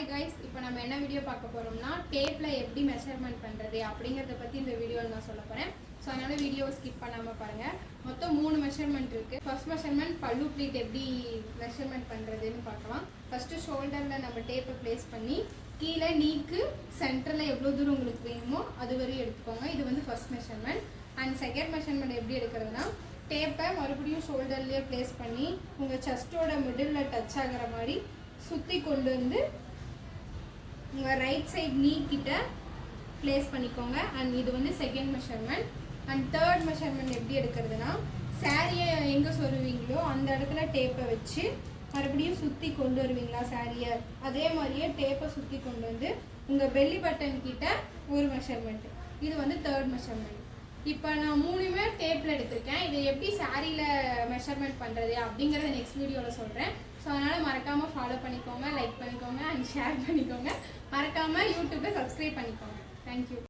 Hi guys, இப்போ நம்ம என்ன வீடியோ பார்க்க போகிறோம்னா டேப்பில் எப்படி மெஷர்மெண்ட் பண்ணுறது அப்படிங்கிறத பற்றி இந்த வீடியோவில் நான் சொல்ல போகிறேன். ஸோ அதனால் வீடியோவை ஸ்கிப் பண்ணாமல் பாருங்கள். மொத்தம் 3 மெஷர்மெண்ட் இருக்குது. ஃபர்ஸ்ட் மெஷர்மெண்ட் பல்லு ப்ளீட் எப்படி மெஷர்மெண்ட் பண்ணுறதுன்னு பார்க்கலாம். ஃபஸ்ட்டு ஷோல்டரில் நம்ம டேப்பை ப்ளேஸ் பண்ணி கீழே நீக்கு சென்டரில் எவ்வளோ தூரம் உங்களுக்கு வேணுமோ அது வரையும் எடுத்துக்கோங்க. இது வந்து first measurement. And second measurement எப்படி எடுக்கிறதுனா டேப்பை மறுபடியும் ஷோல்டர்லேயே ப்ளேஸ் பண்ணி உங்கள் செஸ்ட்டோட மிடில் டச் ஆகிற மாதிரி சுற்றி கொண்டு வந்து உங்கள் ரைட் சைட் நீ கிட்ட ப்ளேஸ் பண்ணிக்கோங்க. அண்ட் இது வந்து second measurement. And third measurement எப்படி எடுக்கிறதுனா சாரியை எங்கே சொருவீங்களோ அந்த இடத்துல டேப்பை வச்சு மறுபடியும் சுற்றி கொண்டு வருவீங்களா சாரியை, அதே மாதிரியே டேப்பை சுற்றி கொண்டு வந்து உங்கள் பெல்லி பட்டன் கிட்ட ஒரு மெஷர்மெண்ட். இது வந்து தேர்ட் மெஷர்மெண்ட். இப்போ நான் 3மே டேப்பில் எடுத்திருக்கேன். இதை எப்படி சாரியில் மெஷர்மெண்ட் பண்ணுறது அப்படிங்கிறத நெக்ஸ்ட் வீடியோவில் சொல்கிறேன். ஸோ அதனால் மறக்காமல் ஃபாலோ பண்ணிக்கோங்க, லைக் பண்ணிக்கோங்க அண்ட் ஷேர் பண்ணிக்கோங்க. மறக்காமல் யூடியூப்பை சப்ஸ்கிரைப் பண்ணிக்கோங்க. தேங்க்யூ.